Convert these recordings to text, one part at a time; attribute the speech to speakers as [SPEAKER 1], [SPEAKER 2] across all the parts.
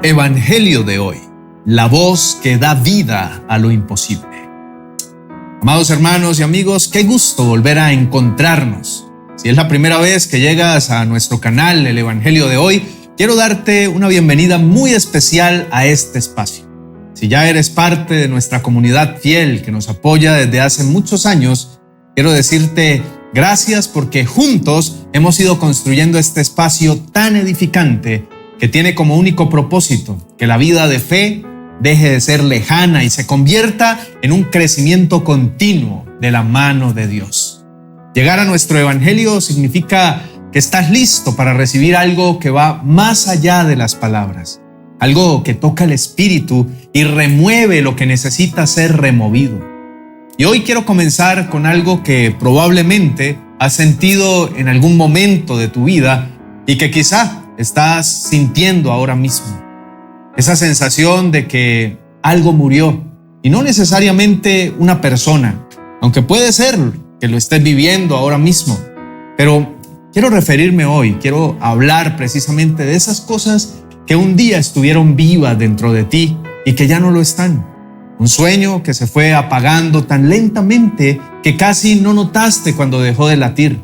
[SPEAKER 1] Evangelio de hoy, la voz que da vida a lo imposible. Amados hermanos y amigos, qué gusto volver a encontrarnos. Si es la primera vez que llegas a nuestro canal, el Evangelio de hoy, quiero darte una bienvenida muy especial a este espacio. Si ya eres parte de nuestra comunidad fiel que nos apoya desde hace muchos años, quiero decirte gracias porque juntos hemos ido construyendo este espacio tan edificante que tiene como único propósito que la vida de fe deje de ser lejana y se convierta en un crecimiento continuo de la mano de Dios. Llegar a nuestro Evangelio significa que estás listo para recibir algo que va más allá de las palabras, algo que toca el espíritu y remueve lo que necesita ser removido. Y hoy quiero comenzar con algo que probablemente has sentido en algún momento de tu vida y que quizá estás sintiendo ahora mismo. Esa sensación de que algo murió, y no necesariamente una persona, aunque puede ser que lo estés viviendo ahora mismo. Pero quiero referirme hoy, quiero hablar precisamente de esas cosas que un día estuvieron vivas dentro de ti y que ya no lo están. Un sueño que se fue apagando tan lentamente que casi no notaste cuando dejó de latir.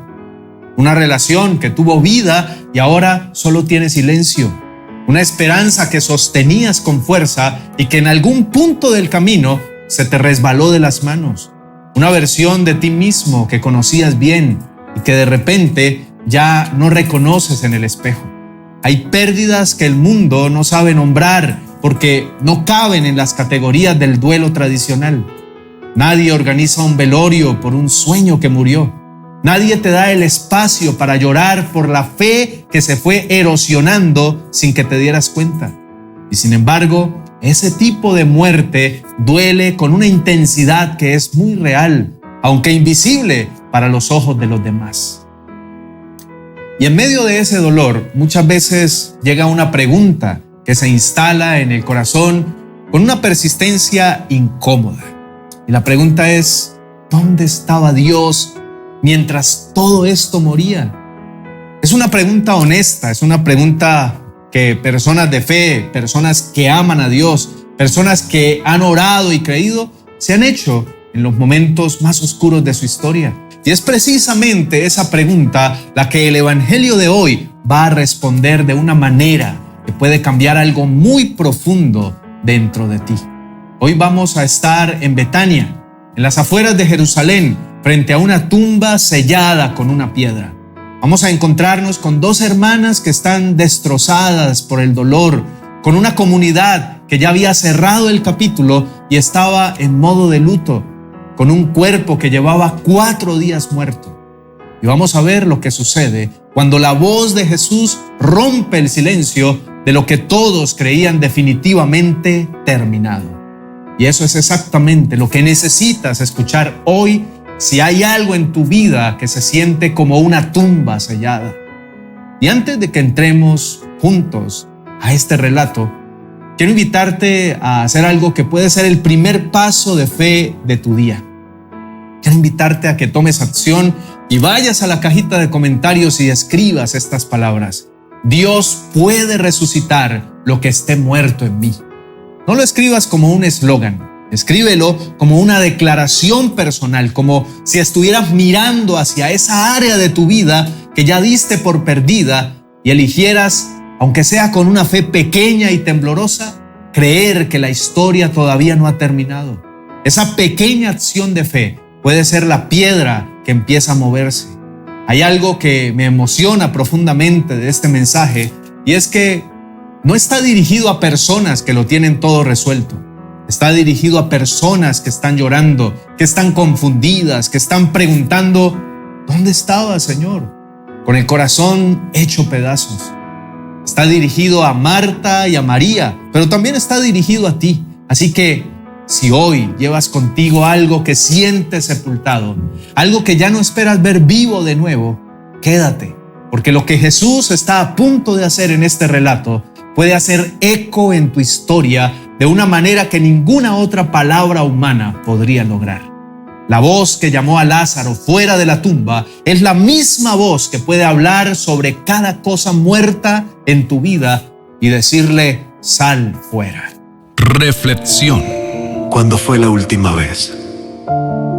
[SPEAKER 1] Una relación que tuvo vida y ahora solo tiene silencio. Una esperanza que sostenías con fuerza y que en algún punto del camino se te resbaló de las manos. Una versión de ti mismo que conocías bien y que de repente ya no reconoces en el espejo. Hay pérdidas que el mundo no sabe nombrar porque no caben en las categorías del duelo tradicional. Nadie organiza un velorio por un sueño que murió. Nadie te da el espacio para llorar por la fe que se fue erosionando sin que te dieras cuenta. Y sin embargo, ese tipo de muerte duele con una intensidad que es muy real, aunque invisible para los ojos de los demás. Y en medio de ese dolor, muchas veces llega una pregunta que se instala en el corazón con una persistencia incómoda. Y la pregunta es, ¿dónde estaba Dios mientras todo esto moría? Es una pregunta honesta, es una pregunta que personas de fe, personas que aman a Dios, personas que han orado y creído, se han hecho en los momentos más oscuros de su historia. Y es precisamente esa pregunta la que el Evangelio de hoy va a responder de una manera que puede cambiar algo muy profundo dentro de ti. Hoy vamos a estar en Betania, en las afueras de Jerusalén, frente a una tumba sellada con una piedra. Vamos a encontrarnos con dos hermanas que están destrozadas por el dolor, con una comunidad que ya había cerrado el capítulo y estaba en modo de luto, con un cuerpo que llevaba 4 días muerto. Y vamos a ver lo que sucede cuando la voz de Jesús rompe el silencio de lo que todos creían definitivamente terminado. Y eso es exactamente lo que necesitas escuchar hoy si hay algo en tu vida que se siente como una tumba sellada. Y antes de que entremos juntos a este relato, quiero invitarte a hacer algo que puede ser el primer paso de fe de tu día. Quiero invitarte a que tomes acción y vayas a la cajita de comentarios y escribas estas palabras. Dios puede resucitar lo que esté muerto en mí. No lo escribas como un eslogan. Escríbelo como una declaración personal, como si estuvieras mirando hacia esa área de tu vida que ya diste por perdida y eligieras, aunque sea con una fe pequeña y temblorosa, creer que la historia todavía no ha terminado. Esa pequeña acción de fe puede ser la piedra que empieza a moverse. Hay algo que me emociona profundamente de este mensaje y es que no está dirigido a personas que lo tienen todo resuelto. Está dirigido a personas que están llorando, que están confundidas, que están preguntando, ¿dónde estaba, Señor? Con el corazón hecho pedazos. Está dirigido a Marta y a María, pero también está dirigido a ti. Así que si hoy llevas contigo algo que sientes sepultado, algo que ya no esperas ver vivo de nuevo, quédate, porque lo que Jesús está a punto de hacer en este relato puede hacer eco en tu historia de una manera que ninguna otra palabra humana podría lograr. La voz que llamó a Lázaro fuera de la tumba es la misma voz que puede hablar sobre cada cosa muerta en tu vida y decirle, sal fuera.
[SPEAKER 2] Reflexión.
[SPEAKER 3] ¿Cuándo fue la última vez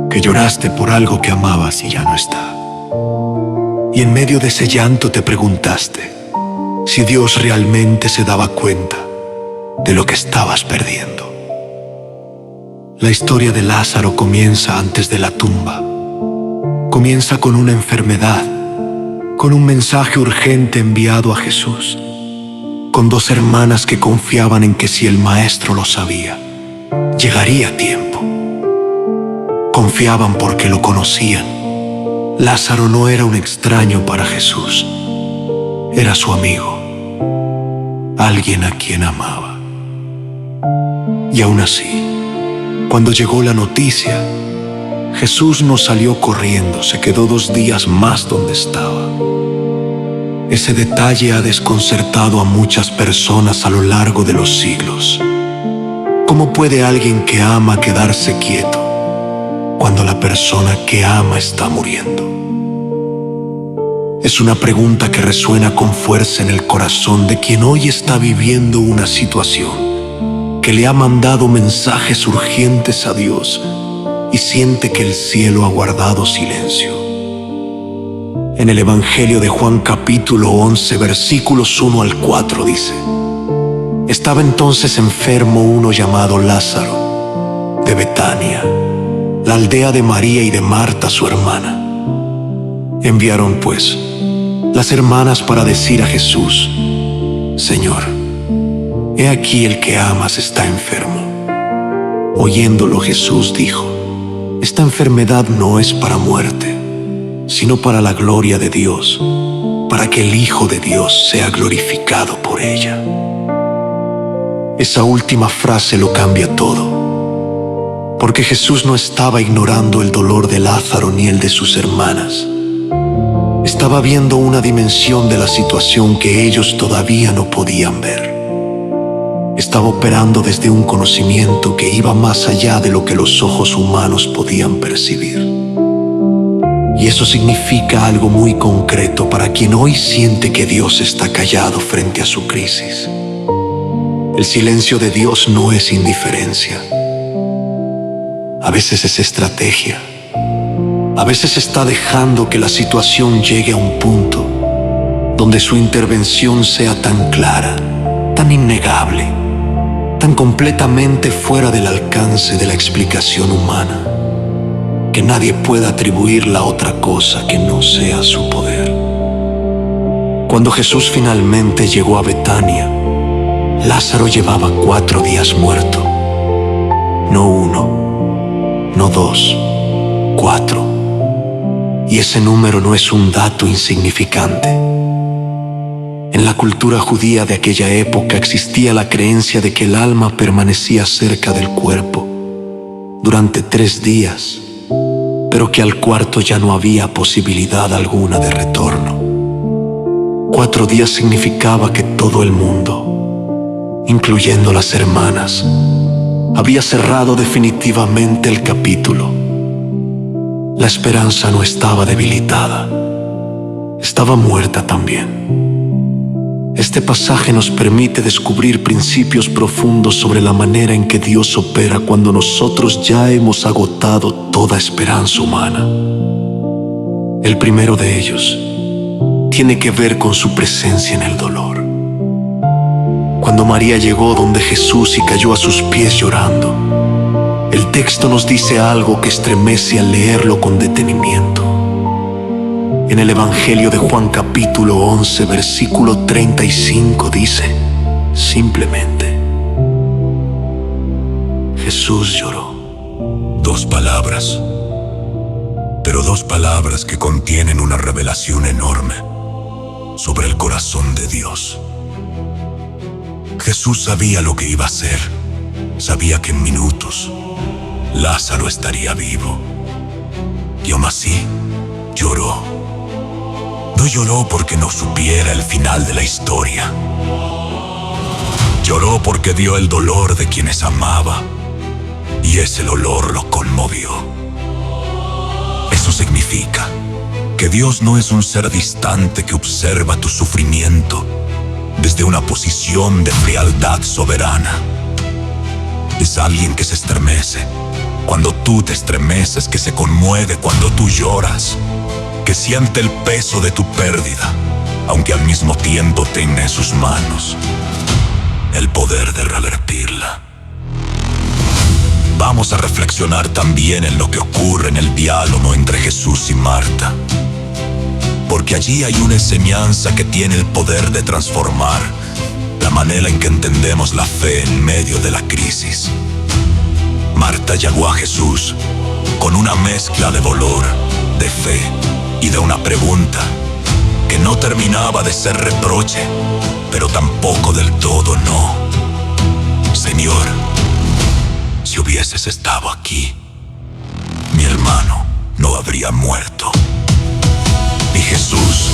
[SPEAKER 3] que lloraste por algo que amabas y ya no está? Y en medio de ese llanto te preguntaste si Dios realmente se daba cuenta de lo que estabas perdiendo. La historia de Lázaro comienza antes de la tumba. Comienza con una enfermedad, con un mensaje urgente enviado a Jesús, con dos hermanas que confiaban en que si el maestro lo sabía, llegaría a tiempo. Confiaban porque lo conocían. Lázaro no era un extraño para Jesús, era su amigo, alguien a quien amaba. Y aún así, cuando llegó la noticia, Jesús no salió corriendo, se quedó 2 días más donde estaba. Ese detalle ha desconcertado a muchas personas a lo largo de los siglos. ¿Cómo puede alguien que ama quedarse quieto cuando la persona que ama está muriendo? Es una pregunta que resuena con fuerza en el corazón de quien hoy está viviendo una situación que le ha mandado mensajes urgentes a Dios y siente que el cielo ha guardado silencio. En el Evangelio de Juan capítulo 11, versículos 1 al 4 dice: Estaba entonces enfermo uno llamado Lázaro, de Betania, la aldea de María y de Marta su hermana. Enviaron pues las hermanas para decir a Jesús: Señor, he aquí el que amas está enfermo. Oyéndolo Jesús dijo: Esta enfermedad no es para muerte, sino para la gloria de Dios, para que el Hijo de Dios sea glorificado por ella. Esa última frase lo cambia todo, porque Jesús no estaba ignorando el dolor de Lázaro ni el de sus hermanas. Estaba viendo una dimensión de la situación que ellos todavía no podían ver. Estaba operando desde un conocimiento que iba más allá de lo que los ojos humanos podían percibir. Y eso significa algo muy concreto para quien hoy siente que Dios está callado frente a su crisis. El silencio de Dios no es indiferencia. A veces es estrategia. A veces está dejando que la situación llegue a un punto donde su intervención sea tan clara, tan innegable, tan completamente fuera del alcance de la explicación humana, que nadie pueda atribuirla a otra cosa que no sea su poder. Cuando Jesús finalmente llegó a Betania, Lázaro llevaba 4 días muerto. No 1, no 2, 4. Y ese número no es un dato insignificante. En la cultura judía de aquella época existía la creencia de que el alma permanecía cerca del cuerpo durante 3 días, pero que al cuarto ya no había posibilidad alguna de retorno. 4 días significaba que todo el mundo, incluyendo las hermanas, había cerrado definitivamente el capítulo. La esperanza no estaba debilitada, estaba muerta también. Este pasaje nos permite descubrir principios profundos sobre la manera en que Dios opera cuando nosotros ya hemos agotado toda esperanza humana. El primero de ellos tiene que ver con su presencia en el dolor. Cuando María llegó donde Jesús y cayó a sus pies llorando, el texto nos dice algo que estremece al leerlo con detenimiento. En el Evangelio de Juan capítulo 11, versículo 35 dice simplemente: Jesús lloró.
[SPEAKER 4] 2 palabras, pero 2 palabras que contienen una revelación enorme sobre el corazón de Dios. Jesús sabía lo que iba a hacer, sabía que en minutos Lázaro estaría vivo. Y aún así, lloró. No lloró porque no supiera el final de la historia. Lloró porque vio el dolor de quienes amaba, y ese dolor lo conmovió. Eso significa que Dios no es un ser distante que observa tu sufrimiento desde una posición de frialdad soberana. Es alguien que se estremece cuando tú te estremeces, que se conmueve cuando tú lloras, que siente el peso de tu pérdida, aunque al mismo tiempo tiene en sus manos el poder de revertirla. Vamos a reflexionar también en lo que ocurre en el diálogo entre Jesús y Marta, porque allí hay una enseñanza que tiene el poder de transformar la manera en que entendemos la fe en medio de la crisis. Marta llegó a Jesús con una mezcla de dolor, de fe y de una pregunta que no terminaba de ser reproche, pero tampoco del todo no. Señor, si hubieses estado aquí, mi hermano no habría muerto. Y Jesús,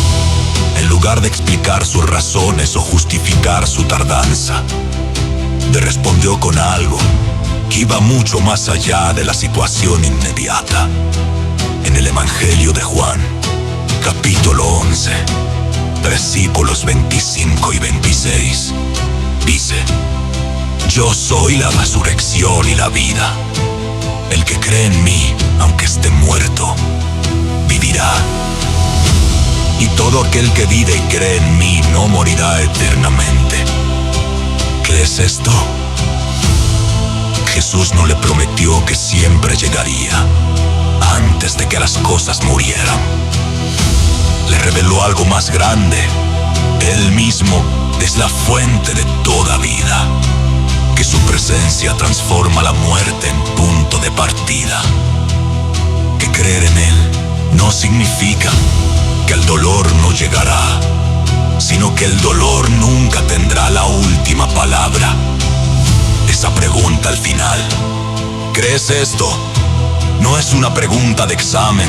[SPEAKER 4] en lugar de explicar sus razones o justificar su tardanza, le respondió con algo que iba mucho más allá de la situación inmediata. En el Evangelio de Juan, capítulo 11, versículos 25 y 26, dice: Yo soy la resurrección y la vida. El que cree en mí, aunque esté muerto, vivirá. Y todo aquel que vive y cree en mí no morirá eternamente. ¿Crees esto? Jesús no le prometió que siempre llegaría antes de que las cosas murieran. Le reveló algo más grande. Él mismo es la fuente de toda vida, que su presencia transforma la muerte en punto de partida. Que creer en Él no significa que el dolor no llegará, sino que el dolor nunca tendrá la última palabra. Esa pregunta al final, ¿crees esto? No es una pregunta de examen,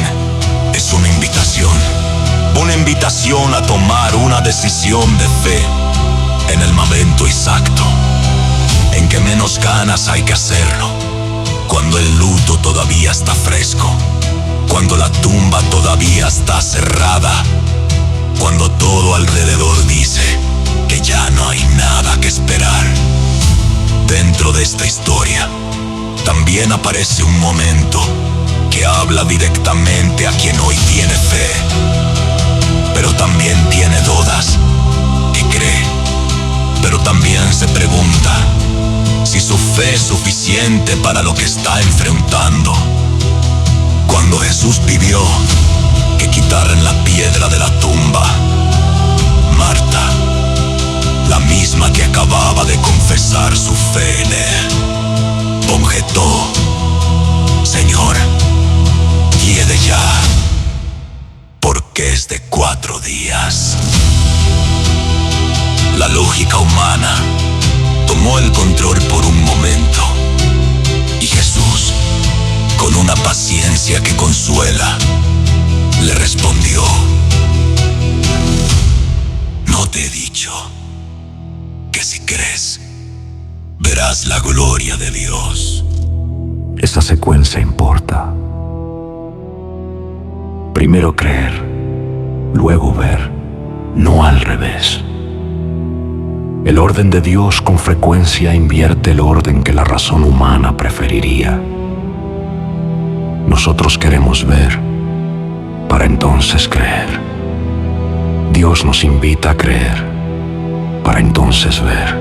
[SPEAKER 4] es una invitación. Una invitación a tomar una decisión de fe en el momento exacto, en que menos ganas hay que hacerlo, cuando el luto todavía está fresco, cuando la tumba todavía está cerrada, cuando todo alrededor dice que ya no hay nada que esperar. Dentro de esta historia también aparece un momento que habla directamente a quien hoy tiene fe, pero también tiene dudas, que cree, pero también se pregunta si su fe es suficiente para lo que está enfrentando. Cuando Jesús pidió que quitaran la piedra de la tumba, Marta, la misma que acababa de confesar su fe en Él, objetó: Señor, quede ya, porque es de 4 días. La lógica humana tomó el control por un momento, y Jesús, con una paciencia que consuela, le respondió: ¿No te he dicho que si crees, verás la gloria de Dios?
[SPEAKER 3] Esa secuencia importa. Primero creer, luego ver, no al revés. El orden de Dios con frecuencia invierte el orden que la razón humana preferiría. Nosotros queremos ver para entonces creer. Dios nos invita a creer para entonces ver.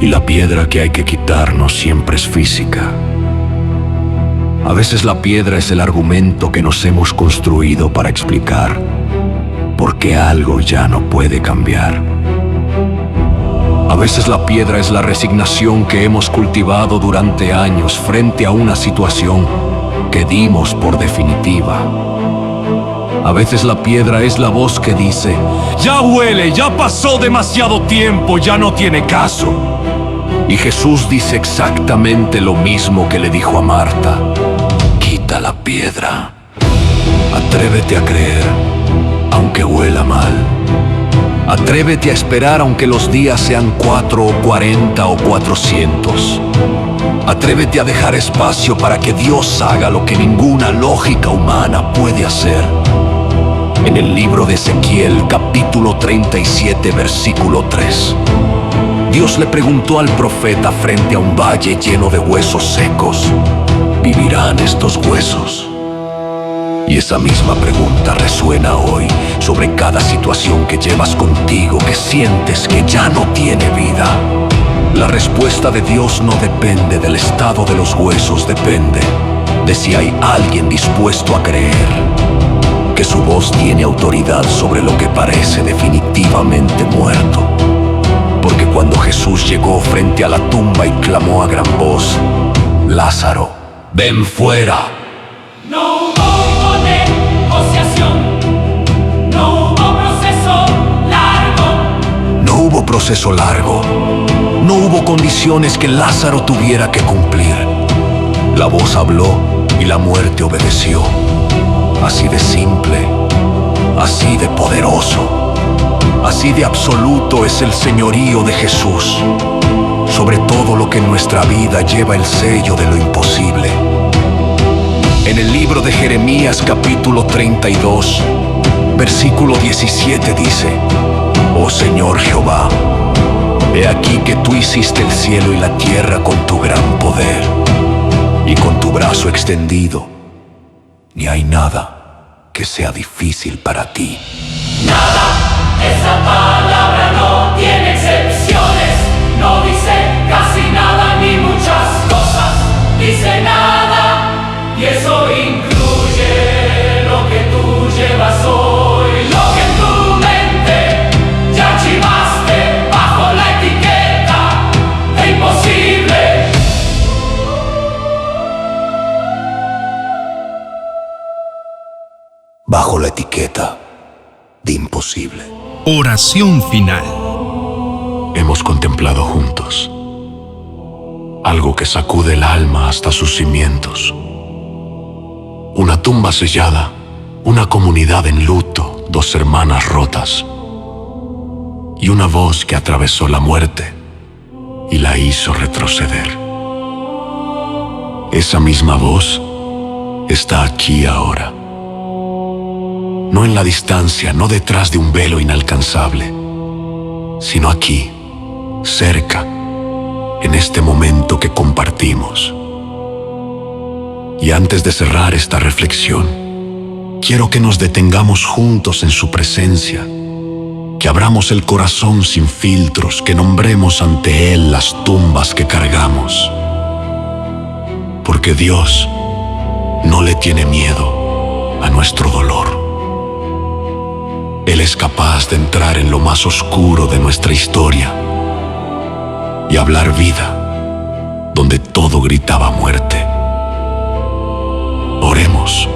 [SPEAKER 3] Y la piedra que hay que quitarnos siempre es física. A veces la piedra es el argumento que nos hemos construido para explicar por qué algo ya no puede cambiar. A veces la piedra es la resignación que hemos cultivado durante años frente a una situación que dimos por definitiva. A veces la piedra es la voz que dice: ya huele, ya pasó demasiado tiempo, ya no tiene caso. Y Jesús dice exactamente lo mismo que le dijo a Marta: quita la piedra. Atrévete a creer, aunque huela mal. Atrévete a esperar aunque los días sean 4 o 40 o 400. Atrévete a dejar espacio para que Dios haga lo que ninguna lógica humana puede hacer. En el libro de Ezequiel, capítulo 37, versículo 3. Dios le preguntó al profeta frente a un valle lleno de huesos secos: ¿vivirán estos huesos? Y esa misma pregunta resuena hoy sobre cada situación que llevas contigo, que sientes que ya no tiene vida. La respuesta de Dios no depende del estado de los huesos, depende de si hay alguien dispuesto a creer que su voz tiene autoridad sobre lo que parece definitivamente muerto. Porque cuando Jesús llegó frente a la tumba y clamó a gran voz: Lázaro, ven fuera.
[SPEAKER 5] No hubo negociación, no hubo proceso largo.
[SPEAKER 3] No hubo proceso largo. No hubo condiciones que Lázaro tuviera que cumplir. La voz habló y la muerte obedeció. Así de simple, así de poderoso, así de absoluto es el señorío de Jesús sobre todo lo que en nuestra vida lleva el sello de lo imposible. En el libro de Jeremías capítulo 32, versículo 17 dice: Oh Señor Jehová, he aquí que tú hiciste el cielo y la tierra con tu gran poder y con tu brazo extendido, ni hay nada que sea difícil para ti.
[SPEAKER 5] Nada, esa palabra no tiene excepciones, no dice casi nada ni muchas cosas, dice nada, y eso incluye lo que tú llevas hoy, lo que en tu mente ya archivaste bajo la etiqueta de imposible.
[SPEAKER 3] Bajo la etiqueta de imposible.
[SPEAKER 2] Oración final.
[SPEAKER 3] Hemos contemplado juntos algo que sacude el alma hasta sus cimientos. Una tumba sellada, una comunidad en luto, dos hermanas rotas y una voz que atravesó la muerte y la hizo retroceder. Esa misma voz está aquí ahora. No en la distancia, no detrás de un velo inalcanzable, sino aquí, cerca, en este momento que compartimos. Y antes de cerrar esta reflexión, quiero que nos detengamos juntos en su presencia, que abramos el corazón sin filtros, que nombremos ante Él las tumbas que cargamos. Porque Dios no le tiene miedo a nuestro dolor. Él es capaz de entrar en lo más oscuro de nuestra historia y hablar vida donde todo gritaba muerte. Oremos.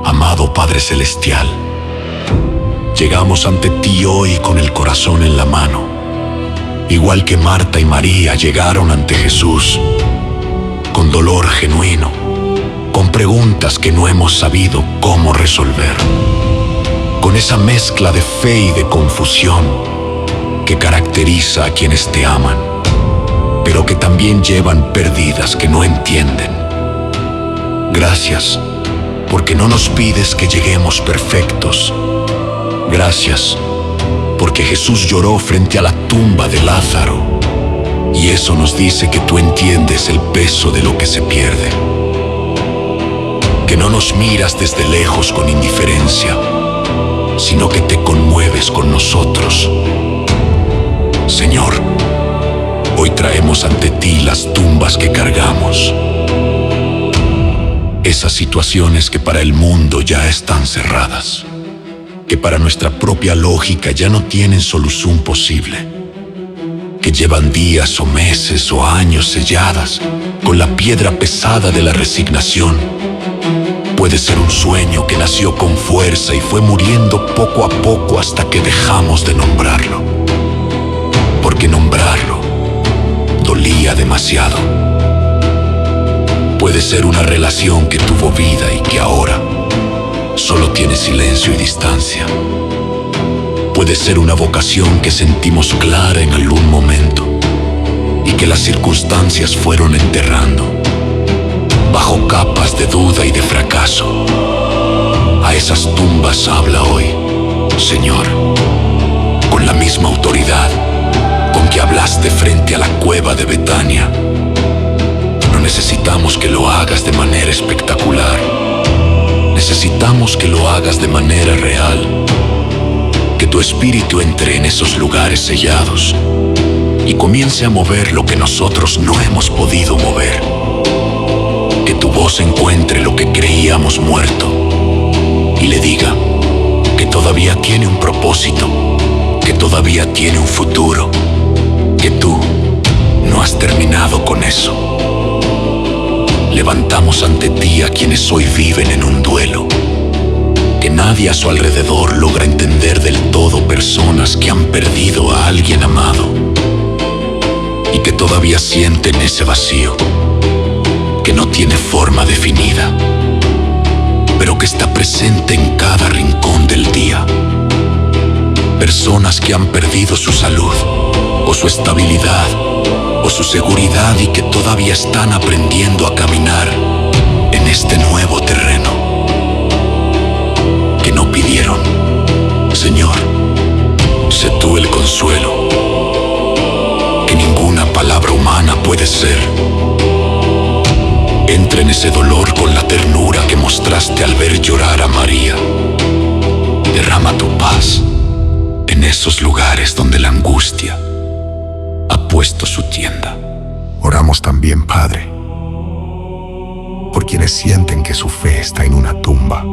[SPEAKER 3] Amado Padre Celestial, llegamos ante ti hoy con el corazón en la mano, igual que Marta y María llegaron ante Jesús, con dolor genuino, con preguntas que no hemos sabido cómo resolver, con esa mezcla de fe y de confusión que caracteriza a quienes te aman, pero que también llevan pérdidas que no entienden. Gracias, porque no nos pides que lleguemos perfectos. Gracias, porque Jesús lloró frente a la tumba de Lázaro, y eso nos dice que tú entiendes el peso de lo que se pierde, que no nos miras desde lejos con indiferencia, sino que te conmueves con nosotros. Señor, hoy traemos ante ti las tumbas que cargamos, esas situaciones que para el mundo ya están cerradas, que para nuestra propia lógica ya no tienen solución posible, que llevan días o meses o años selladas con la piedra pesada de la resignación. Puede ser un sueño que nació con fuerza y fue muriendo poco a poco hasta que dejamos de nombrarlo, porque nombrarlo dolía demasiado. Puede ser una relación que tuvo vida y que ahora solo tiene silencio y distancia. Puede ser una vocación que sentimos clara en algún momento y que las circunstancias fueron enterrando bajo capas de duda y de fracaso. A esas tumbas habla hoy, Señor, con la misma autoridad con que hablaste frente a la cueva de Betania. No necesitamos que lo hagas de manera espectacular. Necesitamos que lo hagas de manera real. Que tu espíritu entre en esos lugares sellados y comience a mover lo que nosotros no hemos podido mover. Que tu voz encuentre lo que creíamos muerto y le diga que todavía tiene un propósito, que todavía tiene un futuro, que tú no has terminado con eso. Levantamos ante ti a quienes hoy viven en un duelo, que nadie a su alrededor logra entender del todo, personas que han perdido a alguien amado y que todavía sienten ese vacío que no tiene forma definida, pero que está presente en cada rincón del día. Personas que han perdido su salud, o su estabilidad, o su seguridad y que todavía están aprendiendo a caminar en este nuevo terreno. Que no pidieron, Señor, sé tú el consuelo, que ninguna palabra humana puede ser. Entra en ese dolor con la ternura que mostraste al ver llorar a María. Derrama tu paz en esos lugares donde la angustia ha puesto su tienda.
[SPEAKER 6] Oramos también, Padre, por quienes sienten que su fe está en una tumba,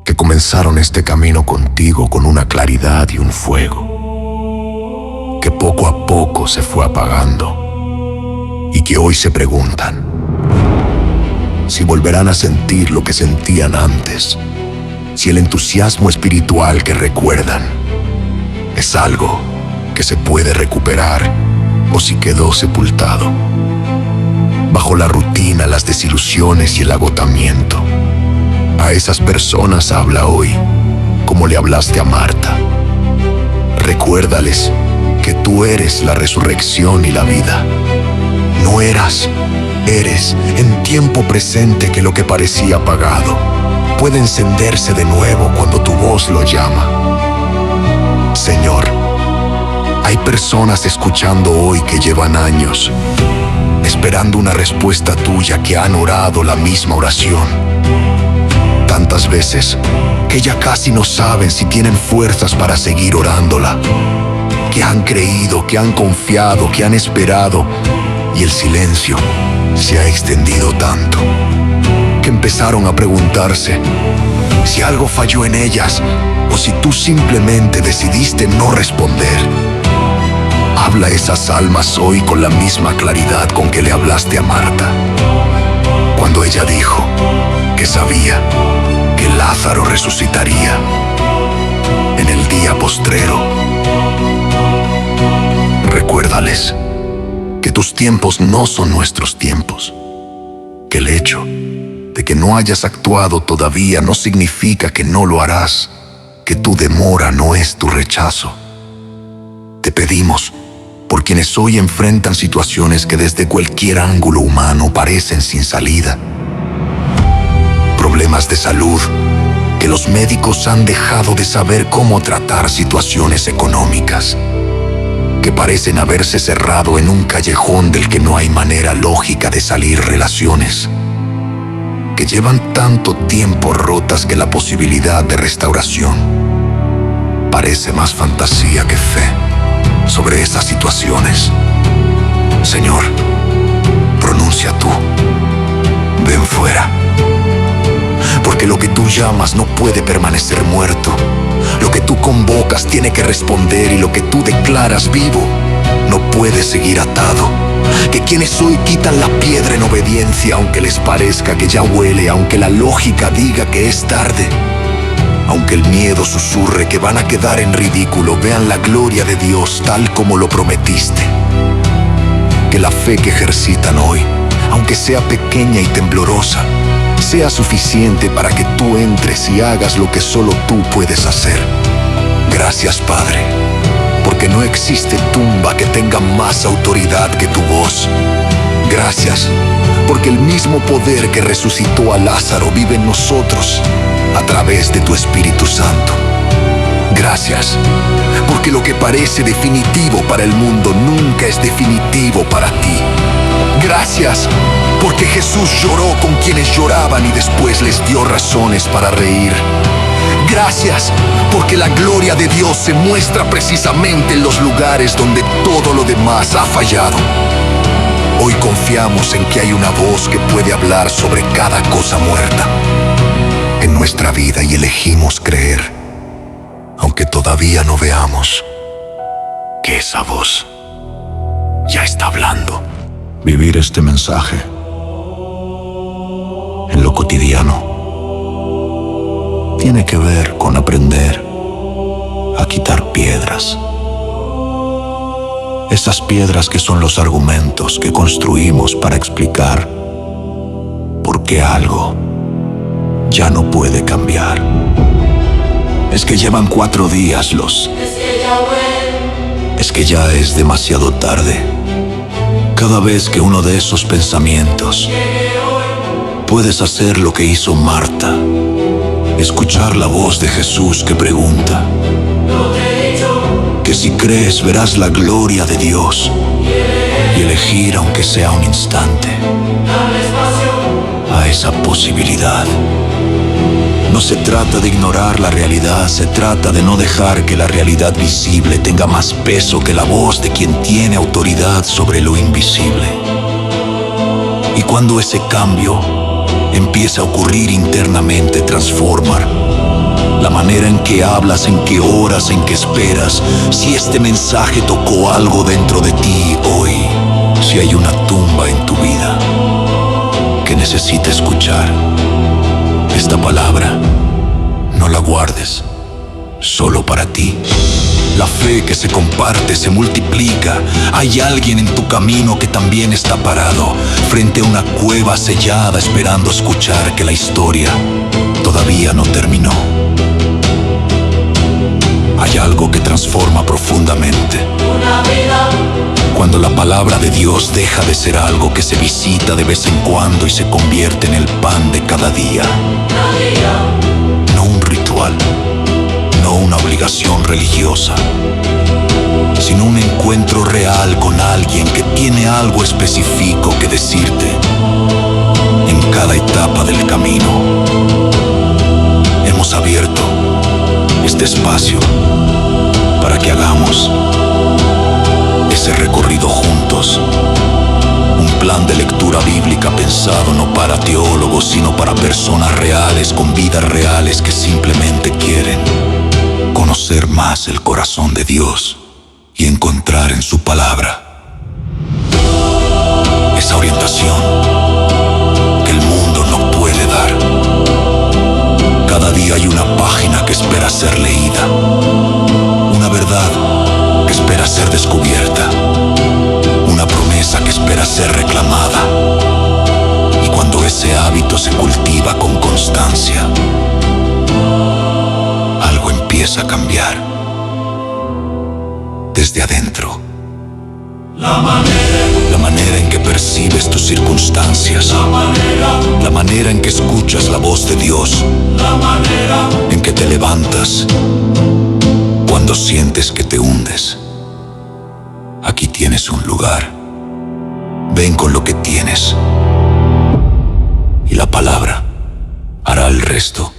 [SPEAKER 6] que comenzaron este camino contigo con una claridad y un fuego, que poco a poco se fue apagando y que hoy se preguntan si volverán a sentir lo que sentían antes, si el entusiasmo espiritual que recuerdan es algo que se puede recuperar o si quedó sepultado bajo la rutina, las desilusiones y el agotamiento. A esas personas habla hoy como le hablaste a Marta. Recuérdales que tú eres la resurrección y la vida. No eras, eres en tiempo presente, que lo que parecía apagado puede encenderse de nuevo cuando tu voz lo llama. Señor, hay personas escuchando hoy que llevan años esperando una respuesta tuya, que han orado la misma oración tantas veces que ya casi no saben si tienen fuerzas para seguir orándola, que han creído, que han confiado, que han esperado, y el silencio se ha extendido tanto que empezaron a preguntarse si algo falló en ellas o si tú simplemente decidiste no responder. Habla a esas almas hoy con la misma claridad con que le hablaste a Marta, cuando ella dijo que sabía que Lázaro resucitaría en el día postrero. Recuérdales que tus tiempos no son nuestros tiempos, que el hecho de que no hayas actuado todavía no significa que no lo harás, que tu demora no es tu rechazo. Te pedimos por quienes hoy enfrentan situaciones que desde cualquier ángulo humano parecen sin salida. Problemas de salud, que los médicos han dejado de saber cómo tratar, situaciones económicas que parecen haberse cerrado en un callejón del que no hay manera lógica de salir, relaciones que llevan tanto tiempo rotas que la posibilidad de restauración parece más fantasía que fe sobre esas situaciones. Señor, pronuncia tú, ven fuera, porque lo que tú llamas no puede permanecer muerto. Lo que tú convocas tiene que responder, y lo que tú declaras vivo no puede seguir atado. Que quienes hoy quitan la piedra en obediencia, aunque les parezca que ya huele, aunque la lógica diga que es tarde, aunque el miedo susurre que van a quedar en ridículo, vean la gloria de Dios tal como lo prometiste. Que la fe que ejercitan hoy, aunque sea pequeña y temblorosa, sea suficiente para que tú entres y hagas lo que solo tú puedes hacer. Gracias, Padre, porque no existe tumba que tenga más autoridad que tu voz. Gracias, porque el mismo poder que resucitó a Lázaro vive en nosotros a través de tu Espíritu Santo. Gracias, porque lo que parece definitivo para el mundo nunca es definitivo para ti. Gracias, porque Jesús lloró con quienes lloraban y después les dio razones para reír. Gracias, porque la gloria de Dios se muestra precisamente en los lugares donde todo lo demás ha fallado. Hoy confiamos en que hay una voz que puede hablar sobre cada cosa muerta en nuestra vida y elegimos creer, aunque todavía no veamos, que esa voz ya está hablando. Vivir este mensaje en lo cotidiano tiene que ver con aprender a quitar piedras. Esas piedras que son los argumentos que construimos para explicar por qué algo ya no puede cambiar. Es que llevan 4 días los... Es que ya es demasiado tarde. Cada vez que uno de esos pensamientos, puedes hacer lo que hizo Marta, escuchar la voz de Jesús que pregunta, que si crees verás la gloria de Dios, y elegir aunque sea un instante a esa posibilidad. No se trata de ignorar la realidad, se trata de no dejar que la realidad visible tenga más peso que la voz de quien tiene autoridad sobre lo invisible. Y cuando ese cambio empieza a ocurrir internamente, transformar la manera en que hablas, en que oras, en que esperas. Si este mensaje tocó algo dentro de ti hoy, si hay una tumba en tu vida que necesita escuchar esta palabra, no la guardes solo para ti. La fe que se comparte se multiplica. Hay alguien en tu camino que también está parado frente a una cueva sellada, esperando escuchar que la historia todavía no terminó. Hay algo que transforma profundamente. Cuando la palabra de Dios deja de ser algo que se visita de vez en cuando y se convierte en el pan de cada día. No un ritual, no una obligación religiosa, sino un encuentro real con alguien que tiene algo específico que decirte en cada etapa del camino. Hemos abierto este espacio para que hagamos ese recorrido juntos. Un plan de lectura bíblica pensado no para teólogos, sino para personas reales, con vidas reales que simplemente quieren conocer más el corazón de Dios y encontrar en su palabra esa orientación que el mundo no puede dar. Cada día hay una página que espera ser leída, una verdad que espera ser descubierta, una promesa que espera ser reclamada. Y cuando ese hábito se cultiva con constancia, algo empieza a cambiar desde adentro. La manera en que percibes tus circunstancias, la manera en que escuchas la voz de Dios, en que te levantas cuando sientes que te hundes. Aquí tienes un lugar. Ven con lo que tienes y la palabra hará el resto.